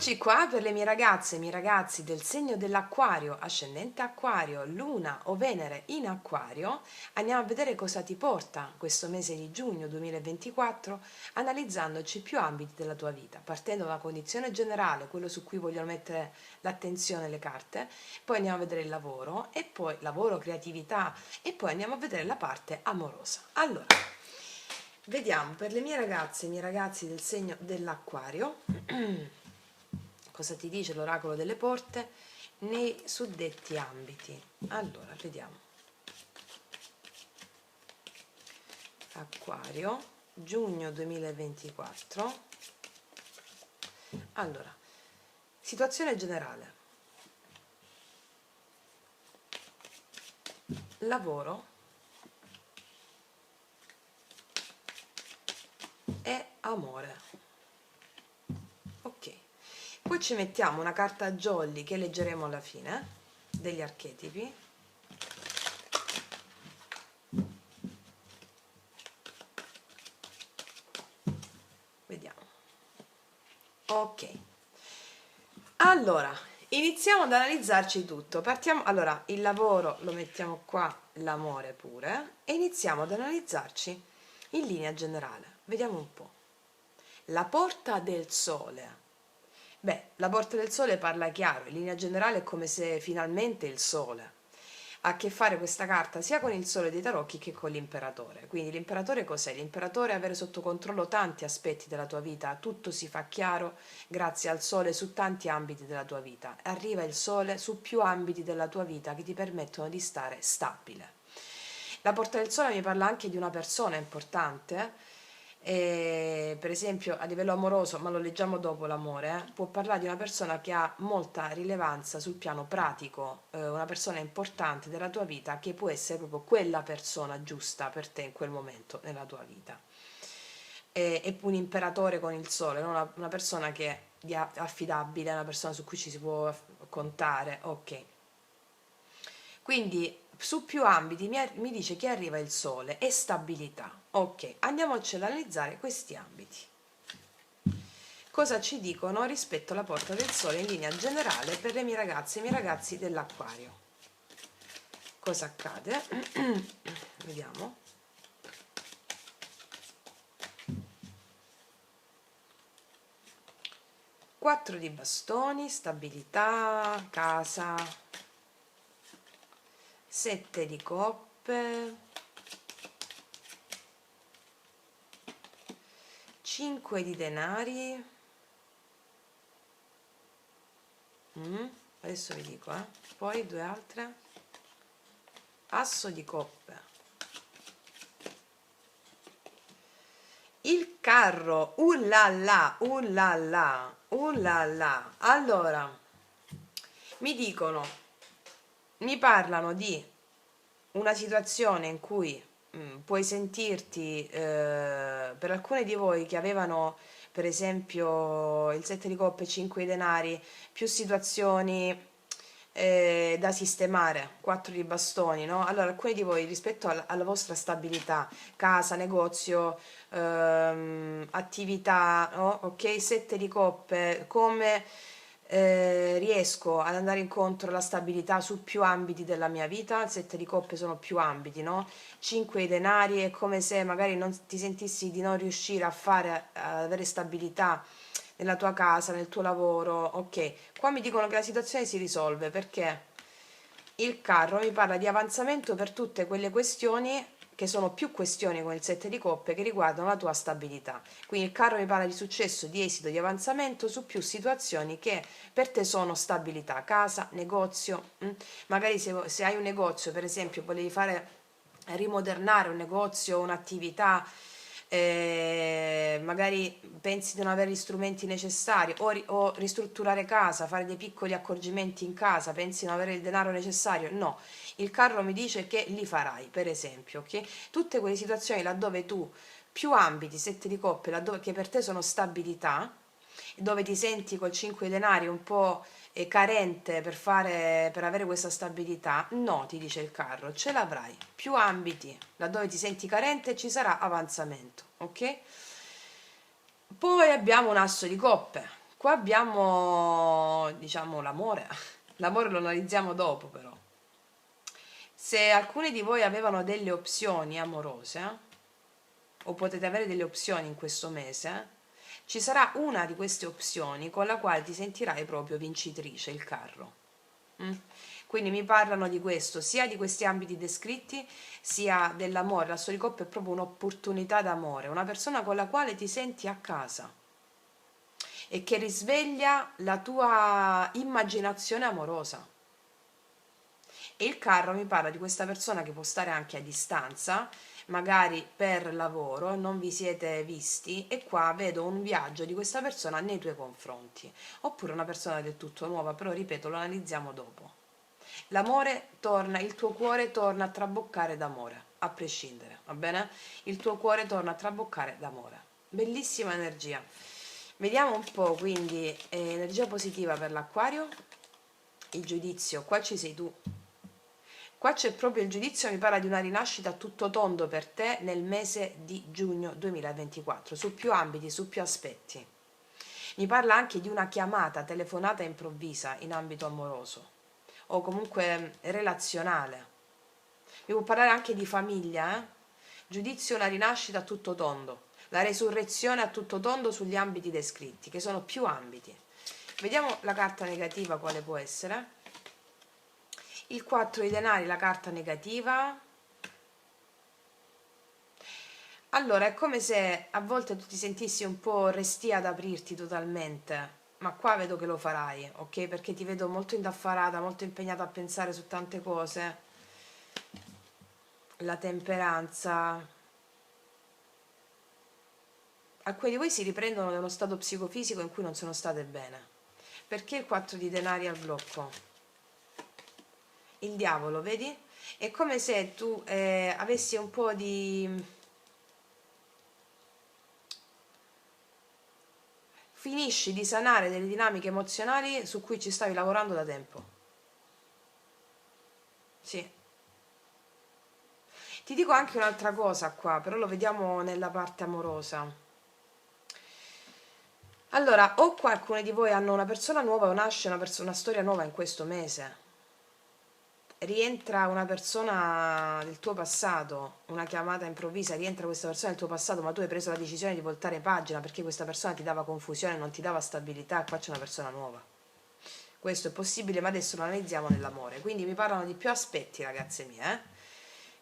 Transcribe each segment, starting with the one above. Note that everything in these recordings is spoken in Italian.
Eccoci qua per le mie ragazze e i miei ragazzi del segno dell'Acquario, ascendente Acquario, Luna o Venere in Acquario. Andiamo a vedere cosa ti porta questo mese di giugno 2024, analizzandoci più ambiti della tua vita, partendo da una condizione generale, quello su cui vogliono mettere l'attenzione le carte, poi andiamo a vedere il lavoro, e poi lavoro, creatività, e poi andiamo a vedere la parte amorosa. Allora, vediamo per le mie ragazze e i miei ragazzi del segno dell'Acquario cosa ti dice l'oracolo delle porte nei suddetti ambiti. Allora, vediamo. Acquario, giugno 2024. Allora, situazione generale. Lavoro e amore. Ok. Poi ci mettiamo una carta jolly che leggeremo alla fine, degli archetipi. Vediamo. Ok. Allora, iniziamo ad analizzarci tutto. Partiamo, allora, il lavoro lo mettiamo qua, l'amore pure, e iniziamo ad analizzarci in linea generale. Vediamo un po'. La porta del sole. Beh, la porta del sole parla chiaro, in linea generale è come se finalmente il sole ha a che fare questa carta sia con il sole dei tarocchi che con l'imperatore. Quindi l'imperatore cos'è? L'imperatore è avere sotto controllo tanti aspetti della tua vita, tutto si fa chiaro grazie al sole su tanti ambiti della tua vita. Arriva il sole su più ambiti della tua vita che ti permettono di stare stabile. La porta del sole mi parla anche di una persona importante. Per esempio a livello amoroso, ma lo leggiamo dopo l'amore, può parlare di una persona che ha molta rilevanza sul piano pratico, una persona importante della tua vita che può essere proprio quella persona giusta per te in quel momento nella tua vita. È un imperatore con il sole, non una persona che è affidabile, una persona su cui ci si può contare, ok. Quindi su più ambiti mi dice che arriva il sole e stabilità. Ok, andiamoci ad analizzare questi ambiti. Cosa ci dicono rispetto alla porta del sole in linea generale per le mie ragazze e i miei ragazzi dell'Acquario? Cosa accade? Vediamo. Quattro di bastoni, stabilità, casa. 7 di coppe, 5 di denari, adesso vi dico, poi due altre, asso di coppe, il carro, ullala, ullala, ullala. Allora, mi parlano di una situazione in cui puoi sentirti, per alcune di voi che avevano per esempio il 7 di coppe, 5 di denari, più situazioni da sistemare, 4 di bastoni, no? Allora alcuni di voi rispetto alla vostra stabilità, casa, negozio, attività, no? Ok, 7 di coppe, come riesco ad andare incontro alla stabilità su più ambiti della mia vita. Il 7 di coppe sono più ambiti, no? 5 di denari è come se magari non ti sentissi di non riuscire ad avere stabilità nella tua casa, nel tuo lavoro. Ok, qua mi dicono che la situazione si risolve perché il carro mi parla di avanzamento per tutte quelle questioni che sono più questioni con il 7 di coppe che riguardano la tua stabilità. Quindi il carro mi parla di successo, di esito, di avanzamento su più situazioni che per te sono stabilità, casa, negozio. Magari se hai un negozio, per esempio, volevi fare rimodernare un negozio, un'attività, magari pensi di non avere gli strumenti necessari o ristrutturare casa, fare dei piccoli accorgimenti in casa, pensi di non avere il denaro necessario, no, il carro mi dice che li farai, per esempio, ok? Tutte quelle situazioni laddove tu, più ambiti, 7 di coppe, laddove che per te sono stabilità, dove ti senti col 5 di denari un po' carente per avere questa stabilità, no, ti dice il carro, ce l'avrai. Più ambiti, laddove ti senti carente ci sarà avanzamento, ok? Poi abbiamo un asso di coppe, Qua abbiamo, diciamo, l'amore. L'amore lo analizziamo dopo, però. Se alcuni di voi avevano delle opzioni amorose, o potete avere delle opzioni in questo mese, ci sarà una di queste opzioni con la quale ti sentirai proprio vincitrice, il carro. Quindi mi parlano di questo, sia di questi ambiti descritti, sia dell'amore. La storia di coppia è proprio un'opportunità d'amore, una persona con la quale ti senti a casa e che risveglia la tua immaginazione amorosa. E il carro mi parla di questa persona che può stare anche a distanza, magari per lavoro, non vi siete visti e qua vedo un viaggio di questa persona nei tuoi confronti, oppure una persona del tutto nuova, però ripeto, lo analizziamo dopo. L'amore torna, il tuo cuore torna a traboccare d'amore, a prescindere, va bene? Il tuo cuore torna a traboccare d'amore. Bellissima energia. Vediamo un po', quindi, energia positiva per l'Acquario, il giudizio, qua ci sei tu. Qua c'è proprio il giudizio, mi parla di una rinascita a tutto tondo per te nel mese di giugno 2024, su più ambiti, su più aspetti. Mi parla anche di una chiamata, telefonata improvvisa in ambito amoroso o comunque relazionale. Mi può parlare anche di famiglia, Giudizio, una rinascita a tutto tondo, la resurrezione a tutto tondo sugli ambiti descritti, che sono più ambiti. Vediamo la carta negativa quale può essere. Il 4 di denari, la carta negativa. Allora, è come se a volte tu ti sentissi un po' restia ad aprirti totalmente, ma qua vedo che lo farai, ok? Perché ti vedo molto indaffarata, molto impegnata a pensare su tante cose. La temperanza. Alcuni di voi si riprendono da uno stato psicofisico in cui non sono state bene. Perché il 4 di denari al blocco? Il diavolo, vedi? È come se tu avessi un po' di... Finisci di sanare delle dinamiche emozionali su cui ci stavi lavorando da tempo. Sì. Ti dico anche un'altra cosa qua, però lo vediamo nella parte amorosa. Allora, o qualcuno di voi hanno una persona nuova o nasce una storia nuova in questo mese. Rientra una persona del tuo passato, una chiamata improvvisa, rientra questa persona del tuo passato, ma tu hai preso la decisione di voltare pagina perché questa persona ti dava confusione, non ti dava stabilità, qua c'è una persona nuova. Questo è possibile, ma adesso lo analizziamo nell'amore. Quindi mi parlano di più aspetti, ragazze mie,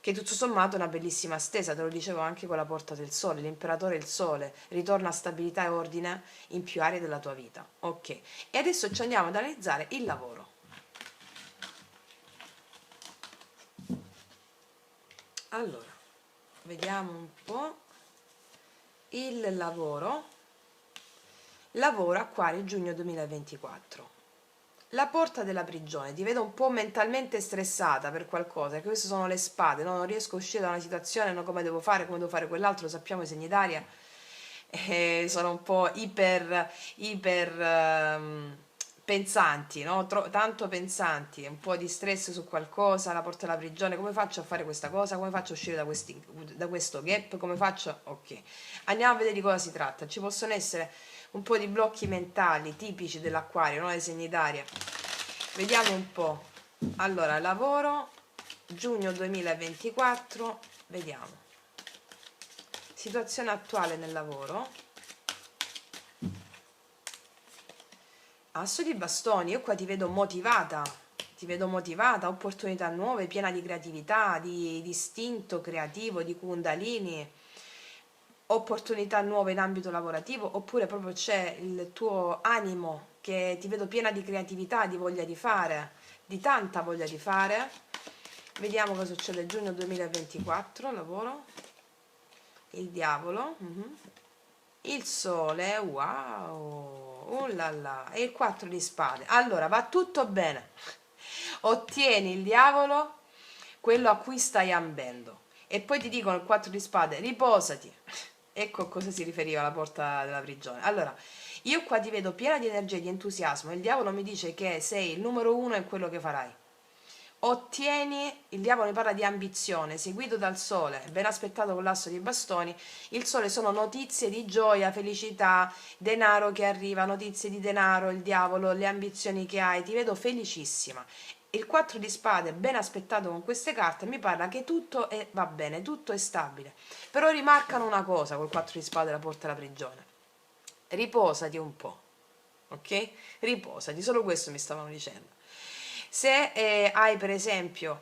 che tutto sommato è una bellissima stesa, te lo dicevo anche con la porta del sole, l'imperatore e il sole, ritorna a stabilità e ordine in più aree della tua vita. Ok, e adesso ci andiamo ad analizzare il lavoro. Allora, vediamo un po' il lavoro. Lavoro Acquario giugno 2024. La porta della prigione, ti vedo un po' mentalmente stressata per qualcosa, che queste sono le spade, no? Non riesco a uscire da una situazione, no? Come devo fare quell'altro, lo sappiamo, i segni d'aria sono un po' iper pensanti, no? Tanto pensanti, un po' di stress su qualcosa, la porta della prigione, come faccio a fare questa cosa, come faccio a uscire da questo gap, come faccio? Ok, andiamo a vedere di cosa si tratta. Ci possono essere un po' di blocchi mentali tipici dell'acquario, no? Dei segni d'aria. Vediamo un po'. Allora, lavoro, giugno 2024, vediamo. Situazione attuale nel lavoro. Asso di bastoni, io qua ti vedo motivata, opportunità nuove, piena di creatività, di istinto creativo, di kundalini, opportunità nuove in ambito lavorativo, oppure proprio c'è il tuo animo che ti vedo piena di creatività, di voglia di fare, di tanta voglia di fare. Vediamo cosa succede giugno 2024, lavoro, il diavolo, il sole, wow, là là, e il 4 di spade. Allora, va tutto bene, ottieni il diavolo, quello a cui stai ambendo, e poi ti dicono il 4 di spade, riposati. Ecco a cosa si riferiva la porta della prigione. Allora, io qua ti vedo piena di energia e di entusiasmo, il diavolo mi dice che sei il numero uno in quello che farai. ottieni, il diavolo mi parla di ambizione, seguito dal sole, ben aspettato con l'asso di bastoni. Il sole sono notizie di gioia, felicità, denaro che arriva, notizie di denaro, il diavolo, le ambizioni che hai, ti vedo felicissima. Il 4 di spade, ben aspettato con queste carte, mi parla che va bene, tutto è stabile. Però rimarcano una cosa col 4 di spade, la porta alla prigione. Riposati un po', ok? Riposati, solo questo mi stavano dicendo. Se hai per esempio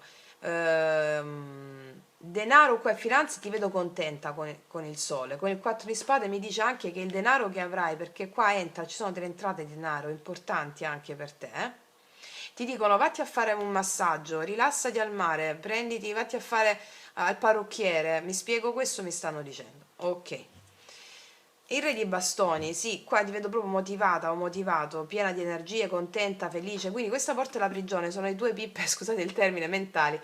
denaro qua e finanze, ti vedo contenta con il sole. Con il 4 di spade mi dice anche che il denaro che avrai, perché qua entra, ci sono delle entrate di denaro importanti anche per te, ti dicono vatti a fare un massaggio, rilassati al mare, vatti a fare al parrucchiere, mi spiego, questo mi stanno dicendo, ok. Il re di bastoni, sì, qua ti vedo proprio motivata o motivato, piena di energie, contenta, felice, quindi questa porta alla prigione sono le due pippe, scusate il termine, mentali,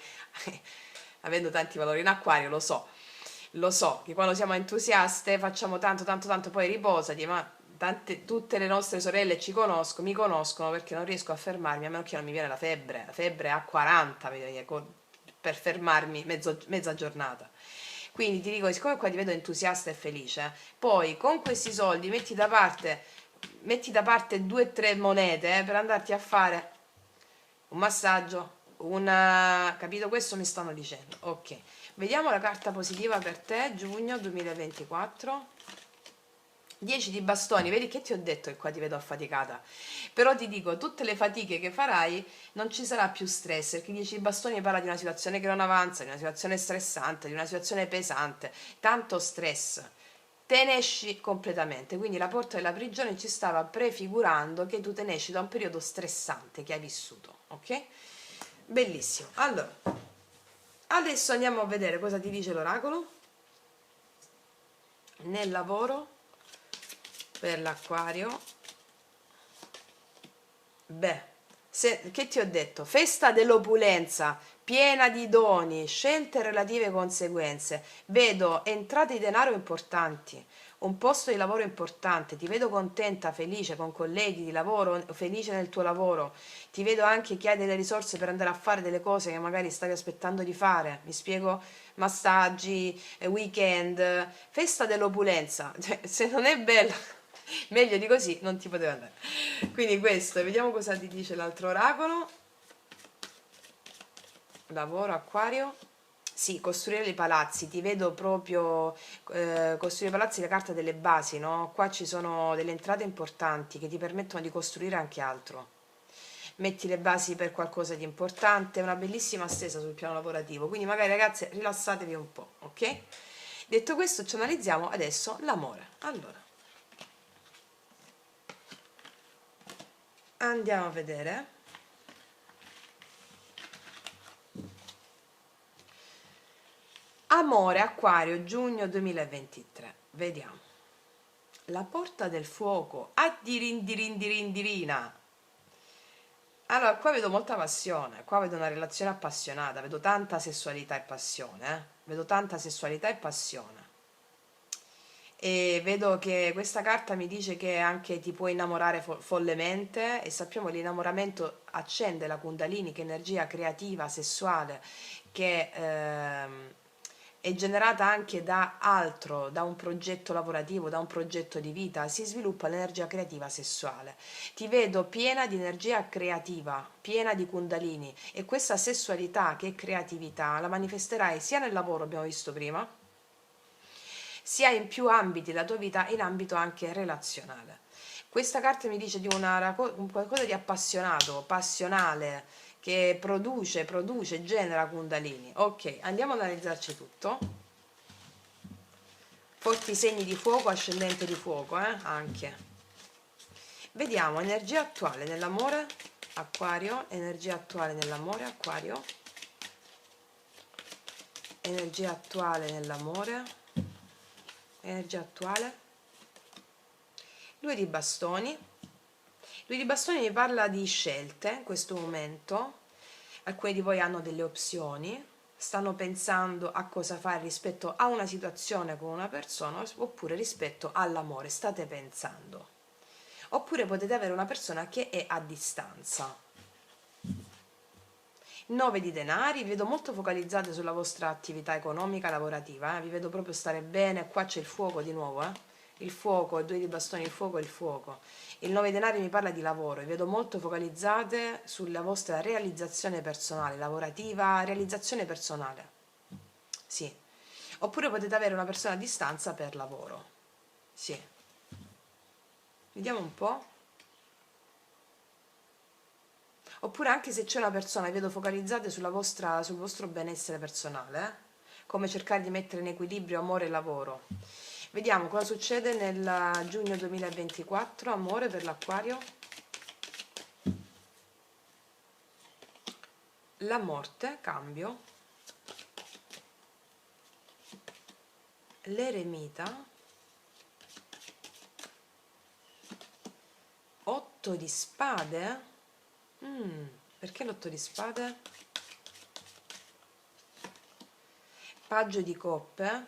avendo tanti valori in acquario, lo so, che quando siamo entusiaste facciamo tanto, tanto, tanto, poi riposati, ma tutte le nostre sorelle mi conoscono perché non riesco a fermarmi, a meno che non mi viene la febbre a 40, per fermarmi mezza giornata. Quindi ti dico, siccome qua ti vedo entusiasta e felice, poi con questi soldi metti da parte 2 o 3 monete per andarti a fare un massaggio, capito? Questo mi stanno dicendo. Ok, vediamo la carta positiva per te, giugno 2024. 10 di bastoni, vedi che ti ho detto che qua ti vedo affaticata, però ti dico, tutte le fatiche che farai non ci sarà più stress, perché 10 di bastoni parla di una situazione che non avanza, di una situazione stressante, di una situazione pesante, tanto stress, te ne esci completamente, quindi la porta della prigione ci stava prefigurando che tu te ne esci da un periodo stressante che hai vissuto, ok? Bellissimo, allora, adesso andiamo a vedere cosa ti dice l'oracolo nel lavoro per l'acquario. Beh, che ti ho detto? Festa dell'opulenza, piena di doni, scelte e relative conseguenze. Vedo entrate di denaro importanti, un posto di lavoro importante, ti vedo contenta, felice con colleghi di lavoro, felice nel tuo lavoro. Ti vedo anche che hai delle risorse per andare a fare delle cose che magari stavi aspettando di fare. Mi spiego? Massaggi, weekend, festa dell'opulenza. Cioè, se non è bella, meglio di così non ti poteva andare. Quindi questo, vediamo cosa ti dice l'altro oracolo. Lavoro, acquario. Sì, costruire i palazzi, ti vedo proprio costruire i palazzi, la carta delle basi, no? Qua ci sono delle entrate importanti che ti permettono di costruire anche altro. Metti le basi per qualcosa di importante, una bellissima stesa sul piano lavorativo, quindi magari ragazze rilassatevi un po', ok? Detto questo, ci analizziamo adesso l'amore. Allora, andiamo a vedere. Amore, acquario, giugno 2023. Vediamo. La porta del fuoco. Addirindirindirindirina. Allora, qua vedo molta passione, qua vedo una relazione appassionata, vedo tanta sessualità e passione, vedo tanta sessualità e passione. E vedo che questa carta mi dice che anche ti puoi innamorare follemente, e sappiamo che l'innamoramento accende la Kundalini, che è energia creativa, sessuale, che è generata anche da altro, da un progetto lavorativo, da un progetto di vita, si sviluppa l'energia creativa sessuale. Ti vedo piena di energia creativa, piena di Kundalini, e questa sessualità che è creatività la manifesterai sia nel lavoro, abbiamo visto prima, sia in più ambiti della tua vita, in ambito anche relazionale. Questa carta mi dice di un qualcosa di appassionato, passionale, che produce, genera Kundalini. Ok, andiamo ad analizzarci tutto. Forti segni di fuoco, ascendente di fuoco, anche. Vediamo energia attuale nell'amore, acquario, energia attuale nell'amore, acquario, energia attuale nell'amore, energia attuale. 2 di bastoni. 2 di bastoni mi parla di scelte in questo momento. Alcuni di voi hanno delle opzioni, stanno pensando a cosa fare rispetto a una situazione con una persona, oppure rispetto all'amore, state pensando. Oppure potete avere una persona che è a distanza. 9 di denari, vi vedo molto focalizzate sulla vostra attività economica, lavorativa, vi vedo proprio stare bene, qua c'è il fuoco di nuovo, il fuoco, il 2 di bastoni, il fuoco e il fuoco. Il 9 denari mi parla di lavoro, vi vedo molto focalizzate sulla vostra realizzazione personale, lavorativa, realizzazione personale, sì. Oppure potete avere una persona a distanza per lavoro, sì. Vediamo un po'. Oppure anche se c'è una persona, vi vedo focalizzate sul vostro benessere personale, come cercare di mettere in equilibrio amore e lavoro. Vediamo cosa succede nel giugno 2024, amore per l'Acquario. La morte, cambio. L'eremita. 8 di spade. Perché l'8 di spade? Paggio di coppe.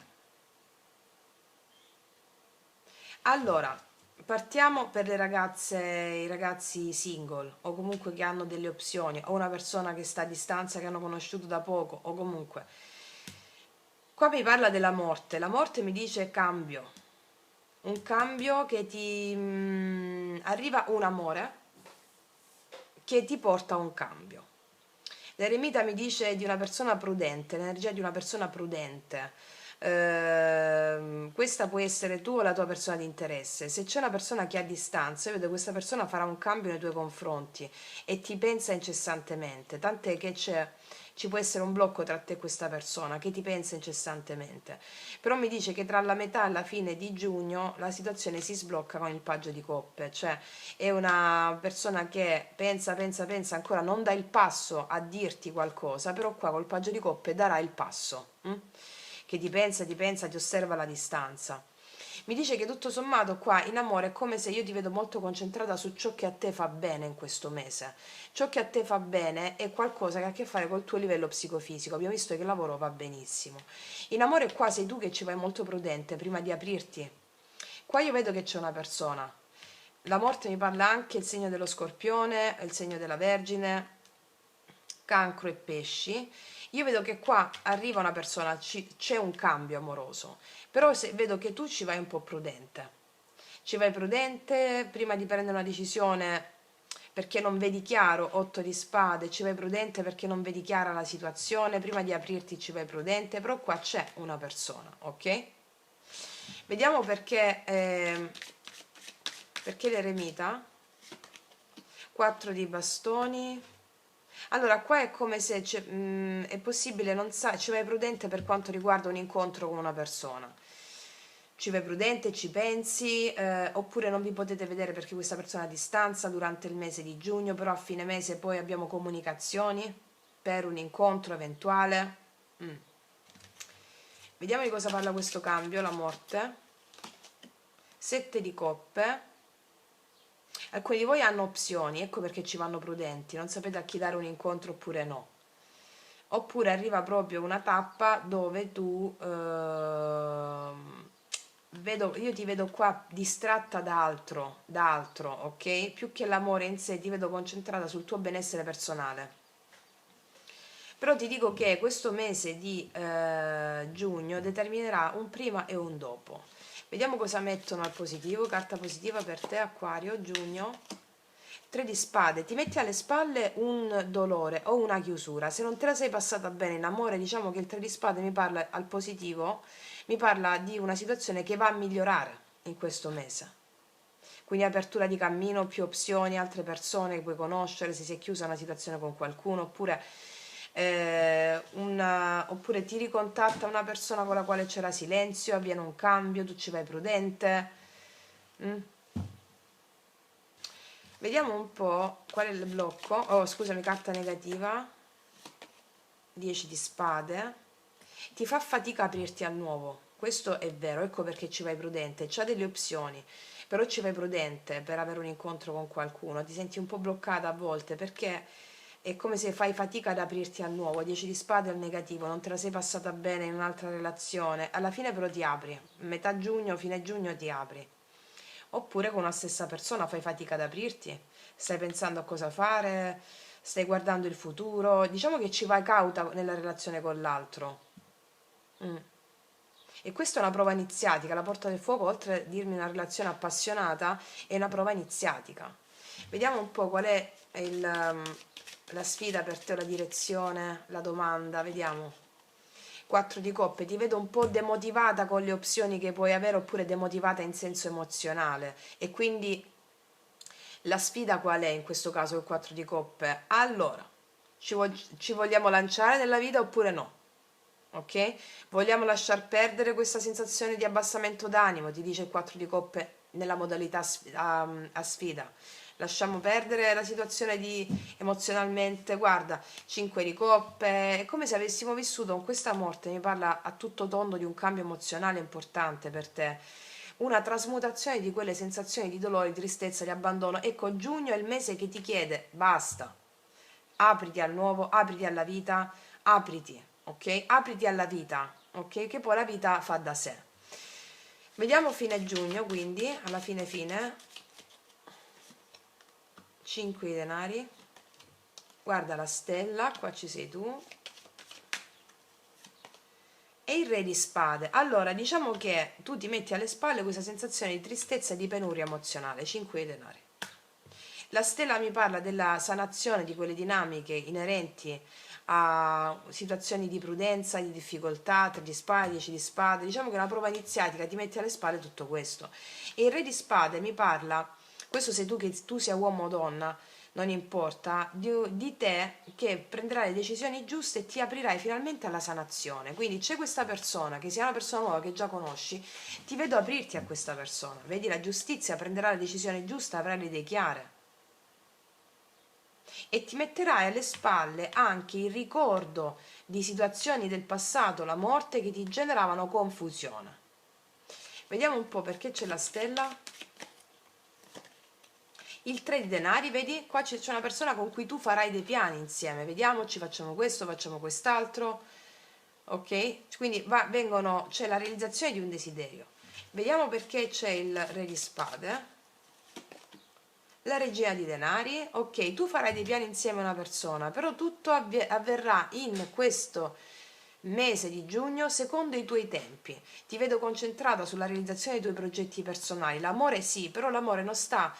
Allora, partiamo per le ragazze, i ragazzi single o comunque che hanno delle opzioni o una persona che sta a distanza che hanno conosciuto da poco o comunque. Qua mi parla della morte, la morte mi dice cambio, un cambio che ti arriva un amore che ti porta a un cambio. L'eremita mi dice di una persona prudente, l'energia di una persona prudente. Questa può essere tu o la tua persona di interesse. Se c'è una persona che è a distanza, io vedo che questa persona farà un cambio nei tuoi confronti e ti pensa incessantemente, tant'è che ci può essere un blocco tra te e questa persona che ti pensa incessantemente. Però mi dice che tra la metà e la fine di giugno la situazione si sblocca con il paggio di coppe, cioè è una persona che pensa, pensa, pensa, ancora non dà il passo a dirti qualcosa, però qua col paggio di coppe darà il passo, che ti pensa, ti osserva alla distanza. Mi dice che tutto sommato qua in amore è come se io ti vedo molto concentrata su ciò che a te fa bene in questo mese. Ciò che a te fa bene è qualcosa che ha a che fare col tuo livello psicofisico. Abbiamo visto che il lavoro va benissimo. In amore qua sei tu che ci vai molto prudente prima di aprirti. Qua io vedo che c'è una persona. La morte mi parla anche il segno dello Scorpione, il segno della Vergine, Cancro e Pesci. Io vedo che qua arriva una persona, c'è un cambio amoroso, però vedo che tu ci vai un po' prudente. Ci vai prudente prima di prendere una decisione perché non vedi chiaro, 8 di spade, ci vai prudente perché non vedi chiara la situazione, prima di aprirti ci vai prudente, però qua c'è una persona, ok? Vediamo perché l'eremita, 4 di bastoni. Allora, qua è come se è possibile, non sa, ci vai prudente per quanto riguarda un incontro con una persona. Ci vai prudente, ci pensi, oppure non vi potete vedere perché questa persona è a distanza durante il mese di giugno, però a fine mese poi abbiamo comunicazioni per un incontro eventuale. Vediamo di cosa parla questo cambio, la morte. 7 di coppe. Alcuni di voi hanno opzioni, ecco perché ci vanno prudenti, non sapete a chi dare un incontro oppure no. Oppure arriva proprio una tappa dove tu, io ti vedo qua distratta da altro, ok? Più che l'amore in sé, ti vedo concentrata sul tuo benessere personale. Però ti dico che questo mese di giugno determinerà un prima e un dopo. Vediamo cosa mettono al positivo, carta positiva per te Acquario, giugno. 3 di spade, ti metti alle spalle un dolore o una chiusura, se non te la sei passata bene in amore, diciamo che il 3 di spade mi parla al positivo, mi parla di una situazione che va a migliorare in questo mese. Quindi apertura di cammino, più opzioni, altre persone che puoi conoscere, se si è chiusa una situazione con qualcuno, oppure oppure ti ricontatta una persona con la quale c'era silenzio, avviene un cambio, tu ci vai prudente. Vediamo un po' qual è il blocco. Oh, scusami, carta negativa. 10 di spade. Ti fa fatica aprirti al nuovo. Questo è vero, ecco perché ci vai prudente. C'ha delle opzioni, però ci vai prudente per avere un incontro con qualcuno. Ti senti un po' bloccata a volte perché è come se fai fatica ad aprirti al nuovo. 10 di spade al negativo, non te la sei passata bene in un'altra relazione. Alla fine però ti apri. Metà giugno, fine giugno ti apri. Oppure con la stessa persona fai fatica ad aprirti, stai pensando a cosa fare, stai guardando il futuro, diciamo che ci vai cauta nella relazione con l'altro. E questa è una prova iniziatica, la porta del fuoco, oltre a dirmi una relazione appassionata, è una prova iniziatica. Vediamo un po' qual è la sfida per te, la direzione, la domanda, vediamo. 4 di coppe, ti vedo un po' demotivata con le opzioni che puoi avere, oppure demotivata in senso emozionale, e quindi la sfida qual è in questo caso il 4 di coppe? Allora, ci vogliamo lanciare nella vita oppure no? Ok? Vogliamo lasciar perdere questa sensazione di abbassamento d'animo, ti dice il 4 di coppe nella modalità a sfida. Lasciamo perdere la situazione di emozionalmente, guarda, 5 di coppe, è come se avessimo vissuto con questa morte, mi parla a tutto tondo di un cambio emozionale importante per te, una trasmutazione di quelle sensazioni di dolore, di tristezza, di abbandono. Ecco, giugno è il mese che ti chiede basta, apriti al nuovo, apriti alla vita, apriti, ok? Apriti alla vita, ok? Che poi la vita fa da sé. Vediamo fine giugno, quindi alla fine 5 di denari, guarda la stella, qua ci sei tu, e il re di spade. Allora, diciamo che tu ti metti alle spalle questa sensazione di tristezza e di penuria emozionale, 5 di denari. La stella mi parla della sanazione di quelle dinamiche inerenti a situazioni di prudenza, di difficoltà, 3 di spade, 10 di spade, diciamo che è una prova iniziatica, ti metti alle spalle tutto questo. E il re di spade mi parla, questo sei tu, che tu sia uomo o donna, non importa, di te che prenderai le decisioni giuste e ti aprirai finalmente alla sanazione. Quindi c'è questa persona, che sia una persona nuova che già conosci, ti vedo aprirti a questa persona, vedi la giustizia, prenderà la decisione giusta, avrai le idee chiare. E ti metterai alle spalle anche il ricordo di situazioni del passato, la morte, che ti generavano confusione. Vediamo un po' perché c'è la stella. Il 3 di denari, vedi? Qua c'è una persona con cui tu farai dei piani insieme. Vediamoci, facciamo questo, facciamo quest'altro. Ok? Quindi c'è la realizzazione di un desiderio. Vediamo perché c'è il re di spade. La regina di denari, ok, tu farai dei piani insieme a una persona, però tutto avverrà in questo mese di giugno secondo i tuoi tempi. Ti vedo concentrata sulla realizzazione dei tuoi progetti personali. L'amore sì, però l'amore non sta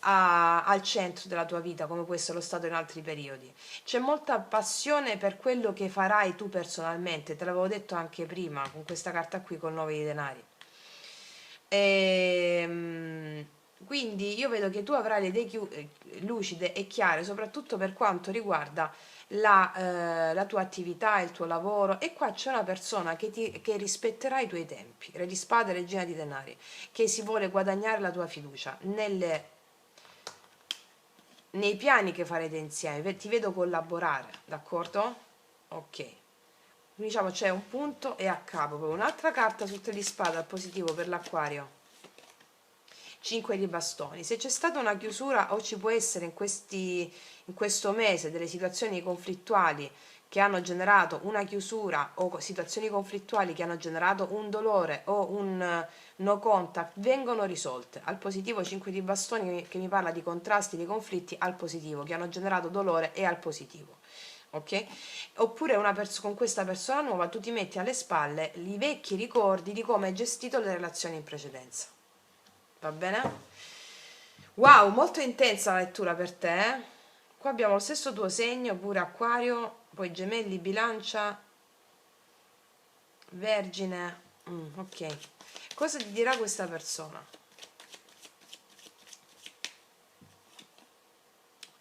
al centro della tua vita come può essere lo stato in altri periodi. C'è molta passione per quello che farai tu personalmente, te l'avevo detto anche prima con questa carta qui col 9 di denari. Quindi io vedo che tu avrai le idee lucide e chiare, soprattutto per quanto riguarda la tua attività, il tuo lavoro, e qua c'è una persona che rispetterà i tuoi tempi, re di spade, regina di denari, che si vuole guadagnare la tua fiducia nei piani che farete insieme, ti vedo collaborare, d'accordo? Ok. Diciamo c'è un punto e a capo, poi un'altra carta sul 3 di spada al positivo per l'acquario. 5 di bastoni. Se c'è stata una chiusura o ci può essere in questo mese delle situazioni conflittuali che hanno generato una chiusura, o situazioni conflittuali che hanno generato un dolore o un no contact, vengono risolte. Al positivo 5 di bastoni che mi parla di contrasti, di conflitti al positivo, che hanno generato dolore, e al positivo. Ok? Oppure con questa persona nuova tu ti metti alle spalle i vecchi ricordi di come hai gestito le relazioni in precedenza. Va bene? Wow, molto intensa la lettura per te, eh? Qua abbiamo lo stesso tuo segno, pure acquario, poi gemelli, bilancia, vergine. Ok. Cosa ti dirà questa persona?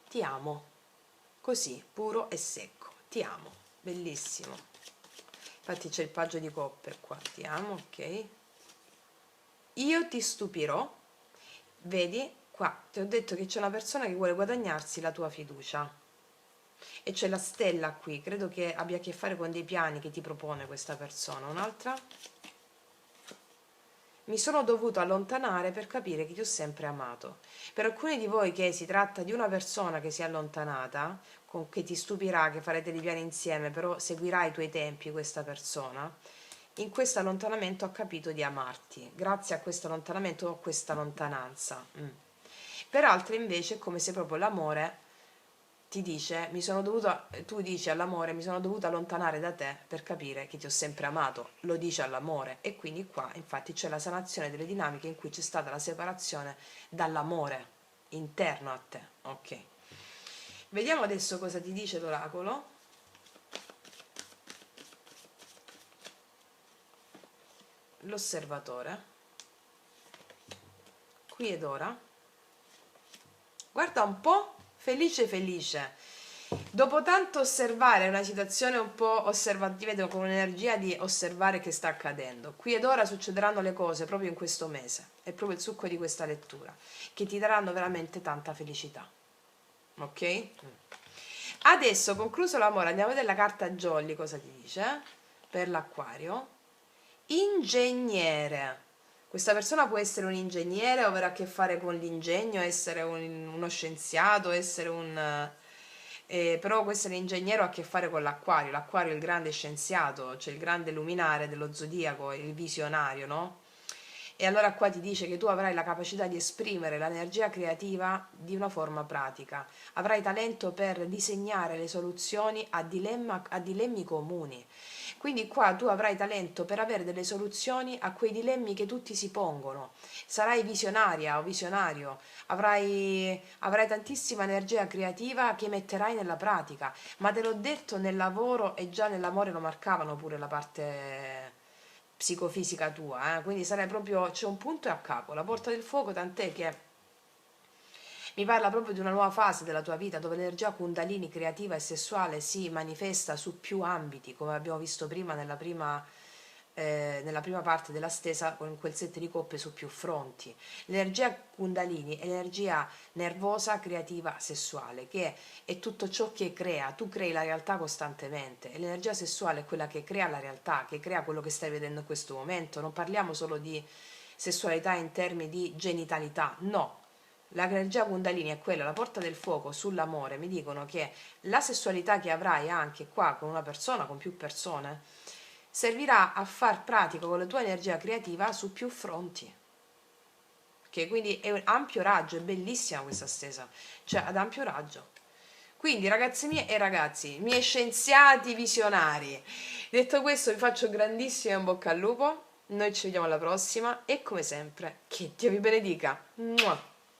Ti amo. Così, puro e secco. Ti amo. Bellissimo. Infatti c'è il paggio di coppe qua. Ti amo, ok. Io ti stupirò. Vedi? Qua ti ho detto che c'è una persona che vuole guadagnarsi la tua fiducia. E c'è la stella qui, credo che abbia a che fare con dei piani che ti propone questa persona. Un'altra? Mi sono dovuto allontanare per capire che ti ho sempre amato. Per alcuni di voi che si tratta di una persona che si è allontanata, che ti stupirà, che farete dei piani insieme, però seguirà i tuoi tempi questa persona, in questo allontanamento ho capito di amarti. Grazie a questo allontanamento o questa lontananza. Per altri invece è come se proprio l'amore ti dice, tu dici all'amore, mi sono dovuta allontanare da te per capire che ti ho sempre amato, lo dice all'amore, e quindi qua infatti c'è la sanazione delle dinamiche in cui c'è stata la separazione dall'amore interno a te, ok? Vediamo adesso cosa ti dice l'oracolo. L'osservatore, qui ed ora, guarda un po', felice felice, dopo tanto osservare una situazione un po' osservativa, vedo con un'energia di osservare che sta accadendo, qui ed ora succederanno le cose proprio in questo mese, è proprio il succo di questa lettura, che ti daranno veramente tanta felicità, ok? Adesso, concluso l'amore, andiamo a vedere la carta Jolly cosa ti dice per l'Acquario. Ingegnere. Questa persona può essere un ingegnere, avere a che fare con l'ingegno, essere uno scienziato, essere però questo è l'ingegnere, ha a che fare con l'Acquario. L'Acquario è il grande scienziato, cioè il grande luminare dello zodiaco, il visionario, no? E allora qua ti dice che tu avrai la capacità di esprimere l'energia creativa di una forma pratica, avrai talento per disegnare le soluzioni a dilemmi comuni. Quindi qua tu avrai talento per avere delle soluzioni a quei dilemmi che tutti si pongono. Sarai visionaria o visionario, avrai tantissima energia creativa che metterai nella pratica. Ma te l'ho detto, nel lavoro e già nell'amore lo marcavano pure la parte psicofisica tua, quindi sarai proprio, c'è un punto e a capo, la porta del fuoco, tant'è che mi parla proprio di una nuova fase della tua vita dove l'energia Kundalini creativa e sessuale si manifesta su più ambiti, come abbiamo visto prima nella prima parte della stesa con quel set di coppe su più fronti. L'energia Kundalini è l'energia nervosa, creativa, sessuale, che è tutto ciò che crea, tu crei la realtà costantemente, e l'energia sessuale è quella che crea la realtà, che crea quello che stai vedendo in questo momento. Non parliamo solo di sessualità in termini di genitalità, no. L'energia Kundalini è quella, la porta del fuoco sull'amore. Mi dicono che la sessualità che avrai anche qua con una persona, con più persone, servirà a far pratica con la tua energia creativa su più fronti. Okay? Quindi è un ampio raggio, è bellissima questa stesa, cioè ad ampio raggio. Quindi ragazzi miei e ragazzi, miei scienziati visionari, detto questo vi faccio grandissimo in bocca al lupo, noi ci vediamo alla prossima e come sempre che Dio vi benedica. Mua!